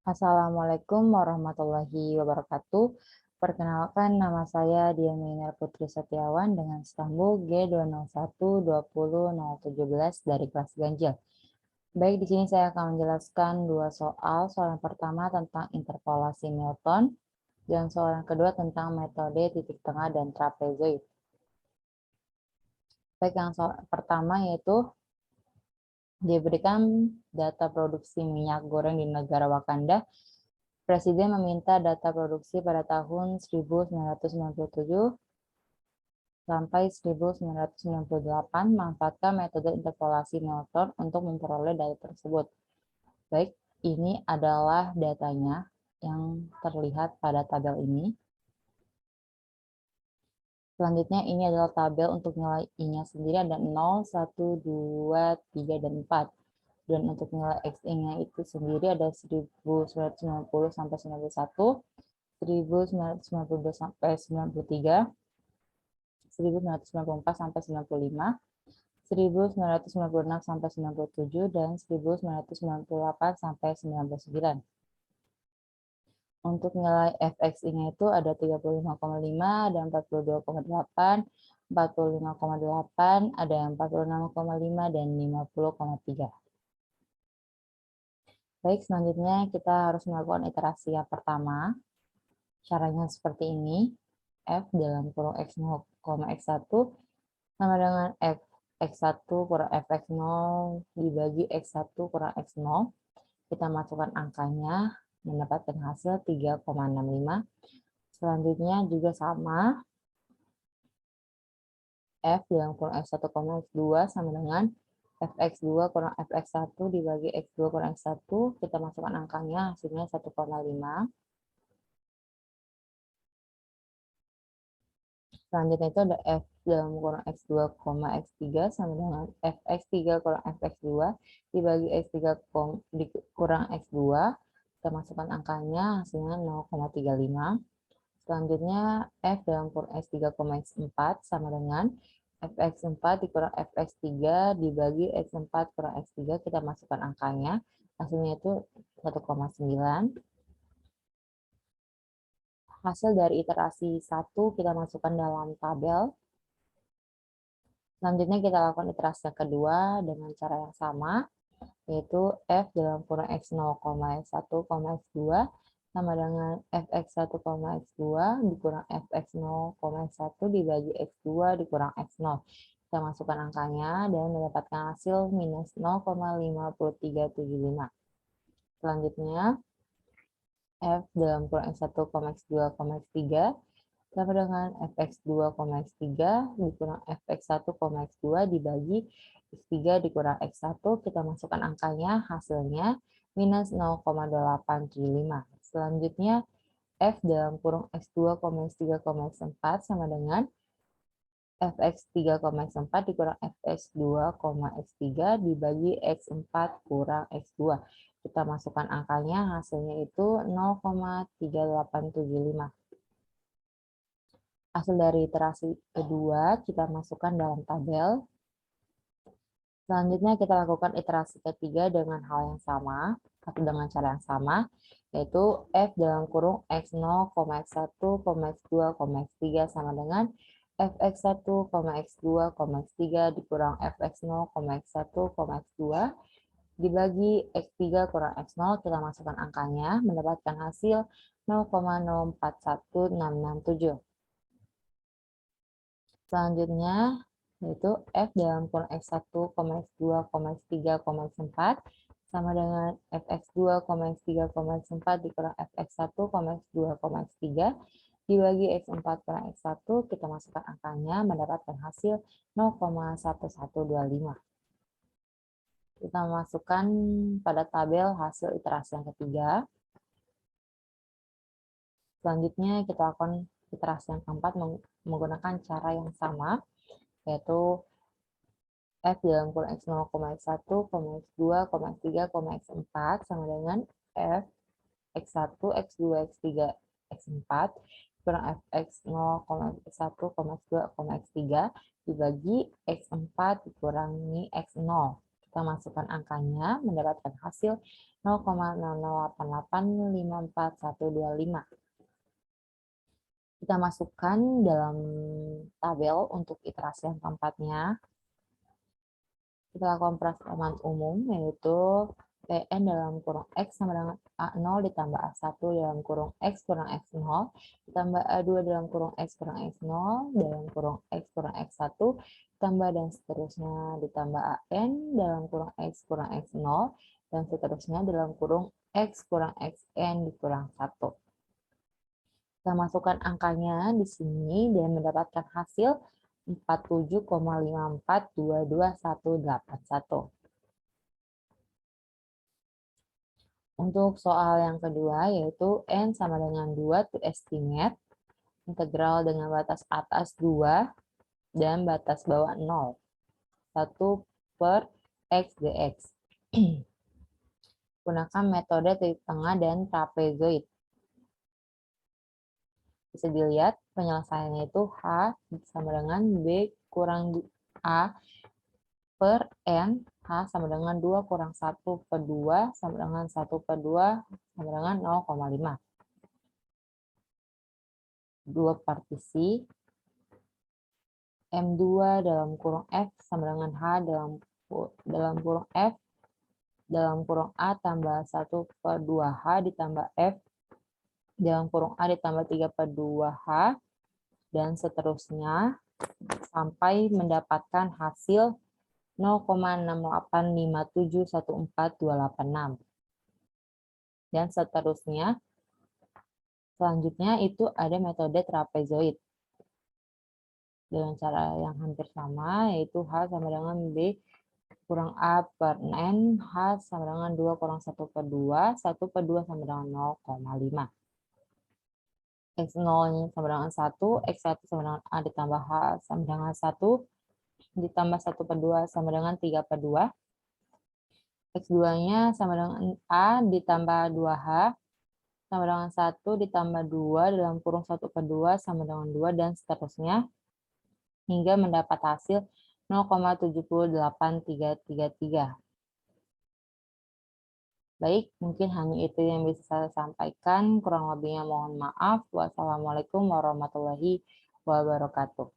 Assalamualaikum warahmatullahi wabarakatuh. Perkenalkan, nama saya Dian Minar Putri Setiawan dengan stambul G2012017 dari kelas ganjil. Baik, di sini saya akan menjelaskan dua soal. Soal yang pertama tentang interpolasi Newton dan soal yang kedua tentang metode titik tengah dan trapezoid. Baik, yang soal pertama yaitu diberikan data produksi minyak goreng di negara Wakanda. Presiden meminta data produksi pada tahun 1997 sampai 1998, manfaatkan metode interpolasi Newton untuk memperoleh data tersebut. Baik, ini adalah datanya yang terlihat pada tabel ini. Selanjutnya ini adalah tabel untuk nilai I-nya sendiri ada 0, 1, 2, 3, dan 4. Dan untuk nilai X-nya itu sendiri ada 1990 sampai 91, 1992 sampai 93, 1994 sampai 95, 1996 sampai 97, dan 1998 sampai 99. Untuk nilai fx-nya itu ada 35,5, ada 42,8, 45,8, ada yang 46,5, dan 50,3. Baik, selanjutnya kita harus melakukan iterasi yang pertama. Caranya seperti ini. F dalam kurung X0, X1 sama dengan F X1 kurang Fx0 dibagi X1 kurang X0. Kita masukkan angkanya, mendapatkan hasil 3,65. Selanjutnya juga sama. F dalam kurung X1, X2 sama dengan Fx2 kurang Fx1 dibagi X2 kurang X1. Kita masukkan angkanya, hasilnya 1,5. Selanjutnya itu ada F dalam kurang X2, X3 sama dengan Fx3 kurang Fx2 dibagi X3 kurang X2. Kita masukkan angkanya, hasilnya 0,35. Selanjutnya F dalam kurang X3, X4 sama dengan Fx4 dikurang Fx3 dibagi X4 kurang X3. Kita masukkan angkanya, hasilnya itu 1,9. Hasil dari iterasi 1 kita masukkan dalam tabel. Selanjutnya kita lakukan iterasi yang kedua dengan cara yang sama, yaitu F dalam kurung X0, X1, X2 sama dengan Fx1, X2 dikurang Fx0, X1 dibagi X2 dikurang X0. Kita masukkan angkanya dan mendapatkan hasil minus 0,5375. Selanjutnya, F dalam kurung X1, X2, X3 sama dengan Fx2, X3 dikurang Fx1, X2 dibagi X3 dikurang X1. Kita masukkan angkanya, hasilnya minus 0,875. Selanjutnya, F dalam kurung X2, X3, X4 sama dengan Fx3, X4 dikurang Fx2, X3 dibagi X4 kurang X2. Kita masukkan angkanya, hasilnya itu 0,3875. Hasil dari iterasi kedua kita masukkan dalam tabel. Selanjutnya kita lakukan iterasi ketiga dengan hal yang sama atau dengan cara yang sama, yaitu F dalam kurung X0, X1, X2, X3 sama dengan Fx1, X2, X3 dikurang Fx0, X1, X2 dibagi X3 kurang X0. Kita masukkan angkanya, mendapatkan hasil 0,041667. Selanjutnya, yaitu F dalam kurung X1, X2, X3, X4 sama dengan Fx2, X3, X4 dikurang Fx1, X2, X3 dibagi X4 kurang X1. Kita masukkan angkanya, mendapatkan hasil 0,1125. Kita masukkan pada tabel hasil iterasi yang ketiga. Selanjutnya kita lakukan iterasi yang keempat menggunakan cara yang sama, yaitu F dalam kurung X0, X1, X2, X3, X4 sama dengan F X1, X2, X3, X4 kurang Fx0, X1, X2, X3 dibagi X4 dikurangi X0. Kita Kita masukkan angkanya, mendapatkan hasil 0,008854.125. Kita masukkan dalam tabel untuk iterasi yang keempatnya. Kita lakukan persamaan umum, yaitu Pn dalam kurung X sama dengan A0 ditambah A1 dalam kurung X kurang X0, ditambah A2 dalam kurung X kurang X0, dalam kurung X kurang X1, ditambah dan seterusnya, ditambah AN dalam kurung X kurang X0, dan seterusnya dalam kurung X kurang XN dikurang 1. Kita masukkan angkanya di sini dan mendapatkan hasil 47,54222181. Untuk soal yang kedua yaitu N sama dengan 2 to estimate, integral dengan batas atas 2 dan batas bawah 0. 1 per X dx. Gunakan metode titik tengah dan trapezoid. Bisa dilihat penyelesaiannya itu H sama dengan B kurang A per N, H sama dengan 2 kurang 1 per 2 sama dengan 1 per 2 sama dengan 0,5. Dua partisi, M2 dalam kurung F sama dengan H dalam kurung F dalam kurung A tambah 1 per 2H ditambah F dalam kurung A ditambah 3 per 2H, dan seterusnya sampai mendapatkan hasil 0,685714286. Dan seterusnya, selanjutnya itu ada metode trapezoid. Dengan cara yang hampir sama, yaitu H sama dengan B kurang A per N, H sama dengan 2 kurang 1 per 2, 1 per 2 sama dengan 0,5. X0 sama dengan 1, X1 sama dengan A ditambah H sama dengan 1, ditambah 1 per 2 sama dengan 3 per 2. X2-nya sama dengan A ditambah 2H sama dengan 1 ditambah 2 dalam kurung 1 per 2 sama dengan 2, dan seterusnya hingga mendapat hasil 0,78333. Baik, mungkin hanya itu yang bisa saya sampaikan. Kurang lebihnya mohon maaf. Wassalamualaikum warahmatullahi wabarakatuh.